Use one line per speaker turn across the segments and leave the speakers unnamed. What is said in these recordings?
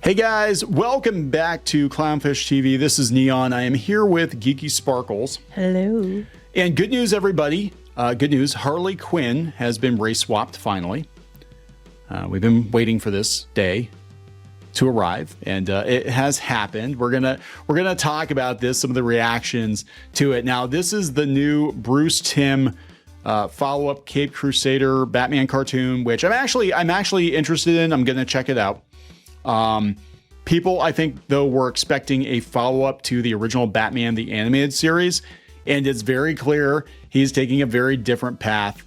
Hey guys, welcome back to Clownfish TV. This is Kneon. I am here with Geeky Sparkles.
Hello.
And good news, everybody. Good news. Harley Quinn has been race swapped finally. We've been waiting for this day to arrive, and it has happened. We're gonna talk about this, some of the reactions to it. Now, this is the new Bruce Timm follow-up Caped Crusader Batman cartoon, which I'm actually interested in. I'm gonna check it out. People, I think, though, were expecting a follow-up to the original Batman the Animated Series, and it's very clear he's taking a very different path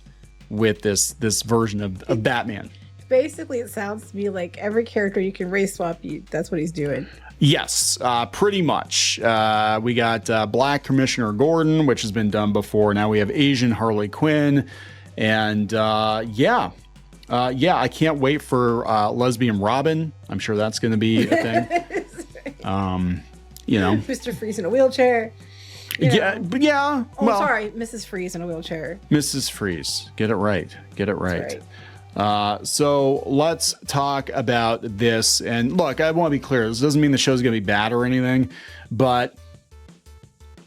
with this version of Batman.
Basically, it sounds to me like every character you can race swap, that's what he's doing.
Yes, pretty much. We got Black Commissioner Gordon, which has been done before. Now we have Asian Harley Quinn, and yeah, I can't wait for Lesbian Robin. I'm sure that's going to be a thing. You know,
Mr. Freeze in a wheelchair.
Yeah, but yeah.
Oh, well, sorry, Mrs. Freeze in a wheelchair.
Mrs. Freeze, get it right. Get it right.
Right.
So let's talk about this. And look, I want to be clear. This doesn't mean the show's going to be bad or anything, but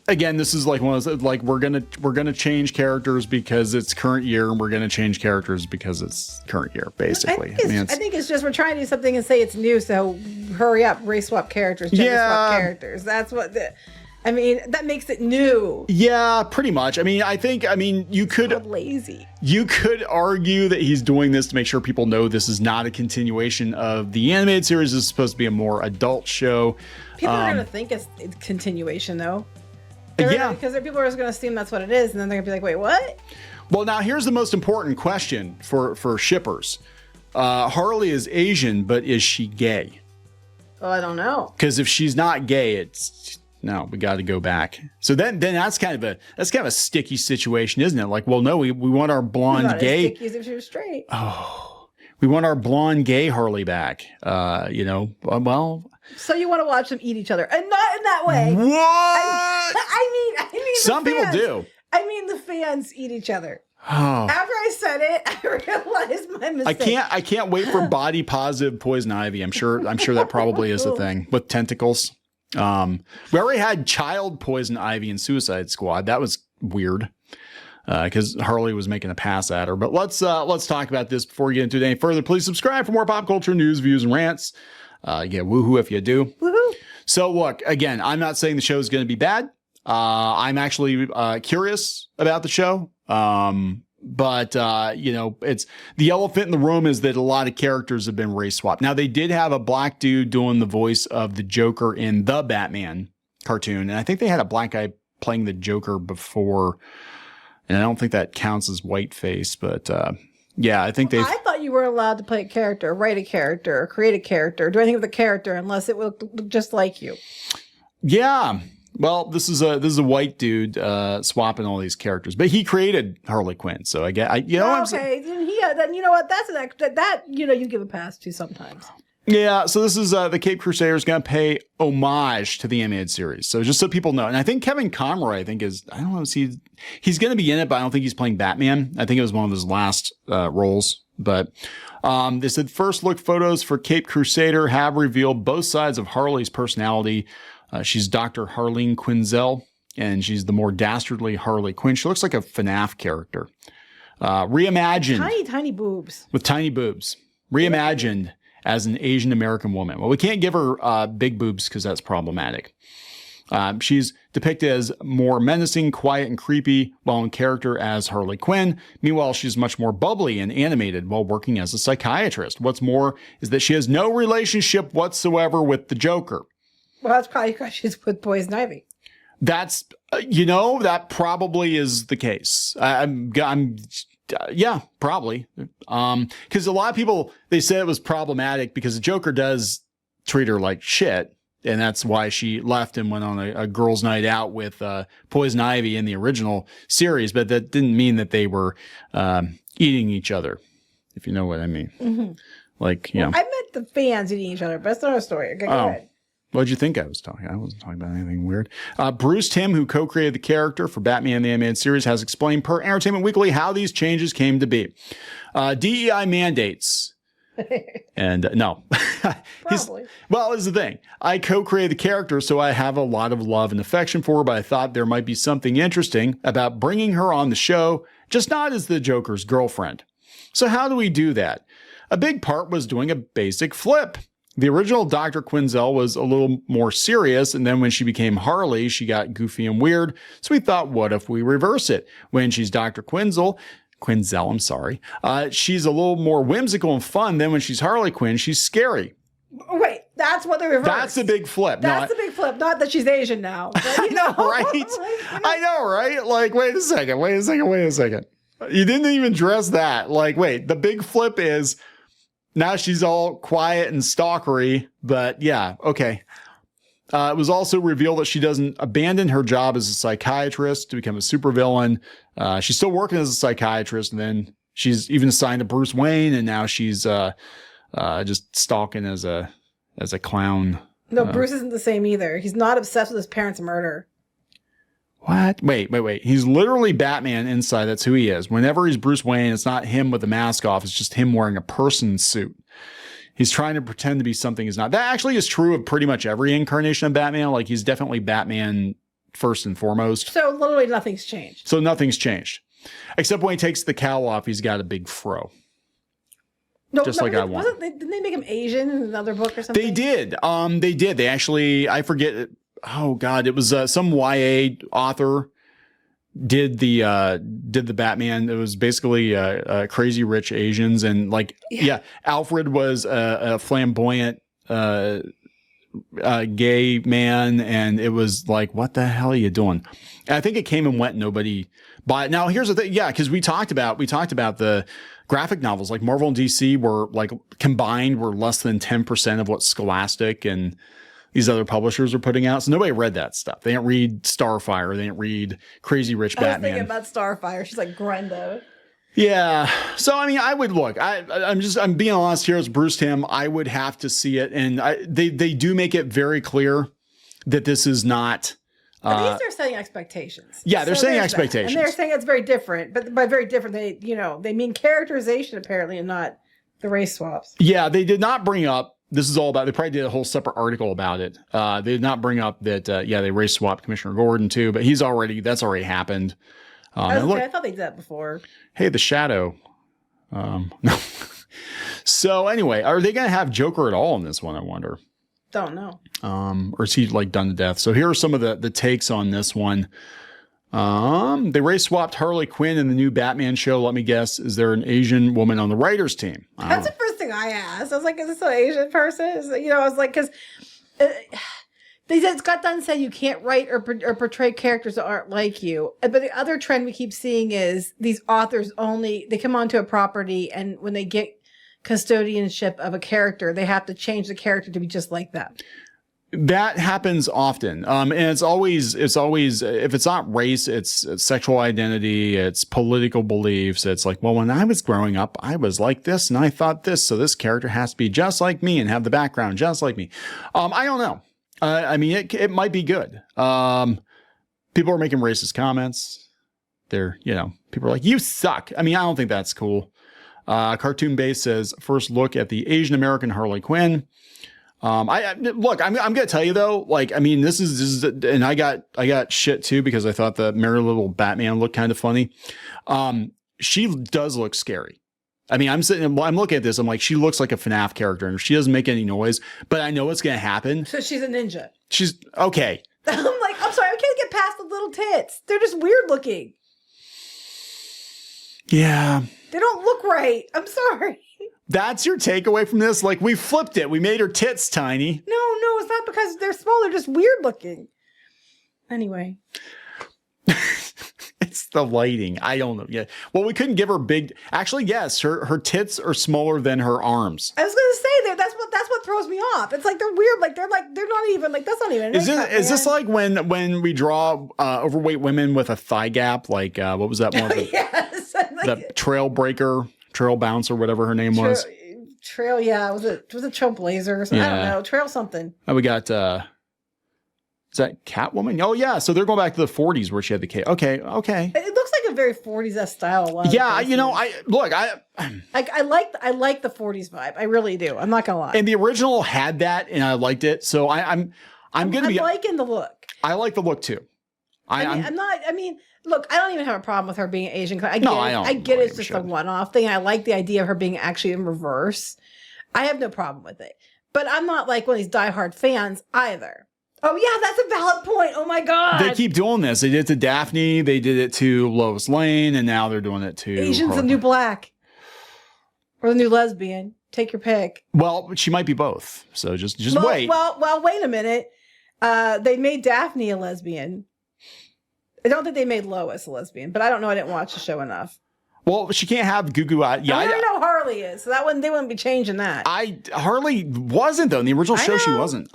again, this is like one of those, like we're gonna change characters because it's current year, and we're gonna change characters because it's current year, basically.
I think it's just we're trying to do something and say it's new, so hurry up, race swap characters, gender swap characters. That's what that makes it new.
Yeah, pretty much. You could
lazy.
You could argue that he's doing this to make sure people know this is not a continuation of the animated series. This is supposed to be a more adult show.
People are gonna think it's a continuation, though. Because people are just going to assume that's what it is, and then they're going to be like, wait, what?
Well, now here's the most important question for shippers. Harley is Asian, but is she gay?
Oh, I don't know.
Because if she's not gay, no, we got to go back. So then that's kind of a sticky situation, isn't it? Like, well, no, we want our blonde
not
gay.
As sticky as if she was straight.
Oh, we want our blonde gay Harley back. Well.
So you want to watch them eat each other, and not in that way.
What?
I mean,
some people do.
I mean, the fans eat each other.
Oh.
After I said it, I realized my mistake.
I can't wait for body positive poison ivy. I'm sure that probably is a thing with tentacles. We already had child poison ivy in Suicide Squad. That was weird. Because Harley was making a pass at her. But let's talk about this before we get into it any further. Please subscribe for more pop culture news, views, and rants. Woohoo if you do.
Woohoo. So
look, again, I'm not saying the show is going to be bad. I'm actually curious about the show. But it's the elephant in the room is that a lot of characters have been race swapped. Now, they did have a black dude doing the voice of the Joker in the Batman cartoon. And I think they had a black guy playing the Joker before. And I don't think that counts as whiteface, but I think I
thought you were allowed to play a character, write a character, or create a character, do anything with a character unless it will look just like you. Yeah.
Well, this is a white dude swapping all these characters, but he created Harley Quinn, so I get then you
know what? That's that you give a pass to sometimes.
Yeah, so this is the Caped Crusader is going to pay homage to the animated series. So just so people know, and I think Kevin Conroy, he's going to be in it, but I don't think he's playing Batman. I think it was one of his last roles. But they said first look photos for Caped Crusader have revealed both sides of Harley's personality. She's Dr. Harleen Quinzel, and she's the more dastardly Harley Quinn. She looks like a FNAF character. Reimagined.
Tiny boobs.
With tiny boobs. Reimagined as an Asian American woman. Well, we can't give her big boobs because that's problematic. She's depicted as more menacing, quiet, and creepy while in character as Harley Quinn. Meanwhile, she's much more bubbly and animated while working as a psychiatrist. What's more is that she has no relationship whatsoever with the Joker.
Well, that's probably because she's with Poison Ivy.
That's, that probably is the case. Yeah, probably. Because a lot of people, they said it was problematic because the Joker does treat her like shit. And that's why she left and went on a girls' night out with Poison Ivy in the original series. But that didn't mean that they were eating each other, if you know what I mean. Mm-hmm. I
meant the fans eating each other, but that's another story. Okay, go ahead.
What did you think I was talking? I wasn't talking about anything weird. Bruce Timm, who co-created the character for Batman the Animated Series, has explained per Entertainment Weekly how these changes came to be. DEI mandates And no.
Probably.
Well, here's the thing. I co-created the character, so I have a lot of love and affection for her, but I thought there might be something interesting about bringing her on the show, just not as the Joker's girlfriend. So how do we do that? A big part was doing a basic flip. The original Dr. Quinzel was a little more serious, and then when she became Harley, she got goofy and weird. So we thought, what if we reverse it? When she's Dr. Quinzel, she's a little more whimsical and fun. Then when she's Harley Quinn, she's scary.
Wait, that's what they reversed.
That's a big flip.
That's a big flip. Not that she's Asian now. But,
I know, right? I know, right? Like, wait a second. You didn't even address that. Like, wait, the big flip is now she's all quiet and stalkery, but yeah, okay. It was also revealed that she doesn't abandon her job as a psychiatrist to become a supervillain. She's still working as a psychiatrist, and then she's even assigned to Bruce Wayne, and now she's just stalking as a clown.
No, Bruce isn't the same either. He's not obsessed with his parents' murder.
What? Wait. He's literally Batman inside. That's who he is. Whenever he's Bruce Wayne, it's not him with the mask off. It's just him wearing a person suit. He's trying to pretend to be something he's not. That actually is true of pretty much every incarnation of Batman. Like, he's definitely Batman first and foremost.
So literally nothing's changed.
So nothing's changed. Except when he takes the cowl off, he's got a big fro. Just like I want.
Didn't they make him Asian in another book or something?
They did. They actually, I forget. Oh God, it was some YA author did the Batman. It was basically Crazy Rich Asians, and like Alfred was a flamboyant gay man, and it was like, what the hell are you doing? And I think it came and went. Nobody bought it. Now here's the thing, because we talked about the graphic novels, like Marvel and DC were like combined were less than 10% of what Scholastic and these other publishers are putting out. So nobody read that stuff. They didn't read Starfire. They didn't read Crazy Rich Batman.
I was thinking about Starfire. She's like Grenda.
Yeah. So, I mean, I would look, I'm being honest here as Bruce Timm. I would have to see it. And they do make it very clear that this is not.
At least they're setting expectations.
Yeah, they're setting expectations.
And they're saying it's very different. But by very different, they mean characterization apparently and not the race swaps. Yeah, they did not bring up. This is all about, they probably did a whole separate article about it. They did not bring up that, they race swapped Commissioner Gordon too, but that's already happened. I thought they did that before.
Hey, the Shadow. No. So anyway, are they going to have Joker at all in this one, I wonder?
Don't know.
Or is he like done to death? So here are some of the takes on this one. They race swapped Harley Quinn in the new Batman show. Let me guess. Is there an Asian woman on the writers team?
That's the first thing I asked. I was like, is this an Asian person? I was like, because they said, Scott Dunn said you can't write or portray characters that aren't like you. But the other trend we keep seeing is these authors they come onto a property, and when they get custodianship of a character, they have to change the character to be just like them. That happens often. And it's always, if it's not race, it's sexual identity, it's political beliefs. It's like, well, when I was growing up, I was like this and I thought this. So this character has to be just like me and have the background just like me. I don't know. I mean, it might be good. People are making racist comments. People are like, you suck. I mean, I don't think that's cool. Cartoon Base says, first look at the Asian American Harley Quinn. I'm going to tell you though, like, I mean, this is, and I got shit too, because I thought the Merry Little Batman looked kind of funny. She does look scary. I mean, I'm looking at this. I'm like, she looks like a FNAF character, and she doesn't make any noise, but I know what's going to happen. So she's a ninja. She's okay. I'm like, I'm sorry. I can't get past the little tits. They're just weird looking. Yeah. They don't look right. I'm sorry. That's your takeaway from this? Like, we flipped it. We made her tits tiny. No, it's not because they're small. They're just weird looking. Anyway. It's the lighting. I don't know. Yeah. Well, we couldn't give her big. Actually, yes, her tits are smaller than her arms. I was going to say that's what throws me off. It's like they're weird. Like they're not even like that's not even. Is this like when we draw overweight women with a thigh gap? Like what was that one? Yes. The Trail Bounce or whatever her name was. Trail, yeah. Was it Trailblazer or something? Yeah. I don't know. Trail something. We got, is that Catwoman? Oh, yeah. So they're going back to the 40s where she had the K. Okay. It looks like very 40s style. A lot
Yeah,
of
you know,
I like the 40s vibe. I really do. I'm not gonna lie.
and the original had that, and I liked it. So I'm gonna be
liking the look.
I like the look too.
I mean, look, I don't even have a problem with her being Asian. I
don't
get
think
it's
we
just a
should.
one-off thing. I like the idea of her being actually in reverse. I have no problem with it. But I'm not like one of these diehard fans either. Oh yeah, that's a valid point. Oh my god.
They keep doing this. They did it to Daphne, they did it to Lois Lane, and now they're doing it to
Asian's the
Harley.
new black. Or the new lesbian. Take your pick.
Well, she might be both. So just wait.
Well, wait a minute. They made Daphne a lesbian. I don't think they made Lois a lesbian, but I don't know. I didn't watch the show enough.
Well, she can't have Goo Goo Eyes. Yeah,
I don't know Harley is, so they wouldn't be changing that.
Harley wasn't though in the original show. She wasn't.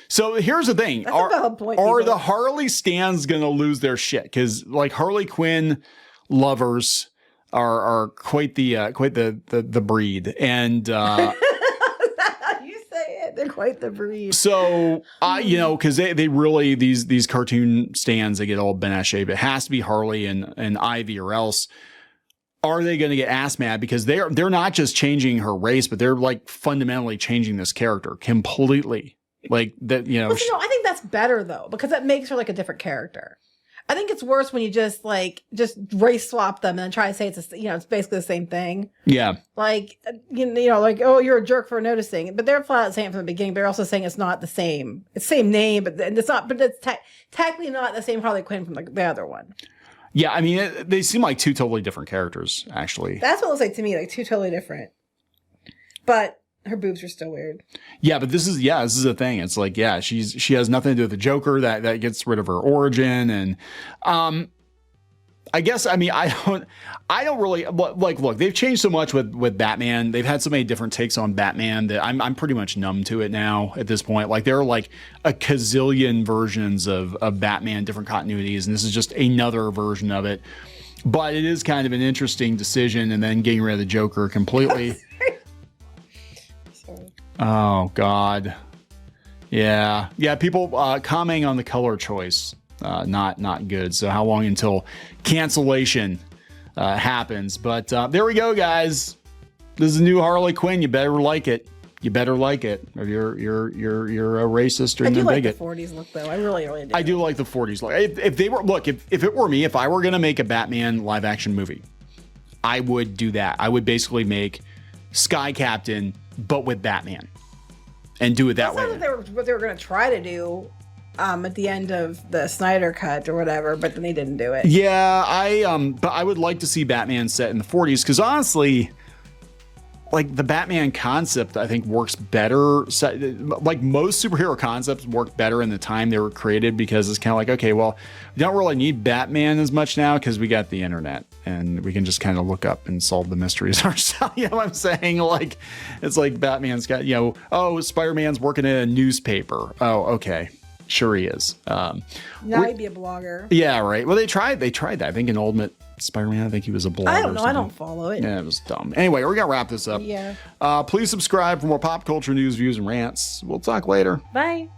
So here's the thing:
That's a valid point,
are
people.
the Harley stans gonna lose their shit? Because like Harley Quinn lovers are quite the breed, and
You say it. They're quite the breed.
so you know, because they really these cartoon stans, they get all bent out of shape. It has to be Harley and Ivy, or else. Are they going to get ass mad because they're not just changing her race, but they're like fundamentally changing this character completely, like that, you know.
Well, I think that's better though, because that makes her like a different character. I think it's worse when you just race swap them and then try to say it's it's basically the same thing.
Yeah,
like you know, like, oh, you're a jerk for noticing, but they're flat out saying it from the beginning. But they're also saying it's not the same. It's the same name, but it's not. But it's technically not the same Harley Quinn from the other one.
yeah. I mean, they seem like two totally different characters, actually.
That's what it looks like to me, like two totally different. But her boobs are still weird.
Yeah, but this is the thing. It's like, yeah, she has nothing to do with the Joker. That gets rid of her origin, and I guess, I mean, I don't really like, look, they've changed so much with Batman. They've had so many different takes on Batman that I'm pretty much numb to it now at this point. Like, there are like a gazillion versions of Batman, different continuities, and this is just another version of it. But it is kind of an interesting decision, and then getting rid of the Joker completely.
Sorry.
Oh God. Yeah. People commenting on the color choice. Not good. So how long until cancellation happens? But there we go, guys. This is a new Harley Quinn. You better like it. You better like it, or you're a racist or
I do
a
like
bigot.
the 40s look though. I really do.
I do like the 40s look. If they were if it were me, if I were gonna make a Batman live action movie, I would do that. I would basically make Sky Captain, but with Batman, and do it that way.
That's what they were going to try to do at the end of the Snyder cut or whatever, but then they didn't do it.
Yeah, but I would like to see Batman set in the 40s, because honestly, like, the Batman concept, I think, works better. Like, most superhero concepts work better in the time they were created, because it's kind of like, okay, well, we don't really need Batman as much now because we got the internet and we can just kind of look up and solve the mysteries ourselves. You know what I'm saying? Like, it's like Batman's got, oh, Spider-Man's working in a newspaper. Oh, okay. Sure he is.
Now he'd be a blogger.
Yeah, right. Well, they tried that. I think in Ultimate Spider-Man, I think he was a blogger.
I don't know. I don't follow it.
Yeah, it was dumb. Anyway, we're going to wrap this up.
Yeah.
Please subscribe for more pop culture news, views, and rants. We'll talk later.
Bye.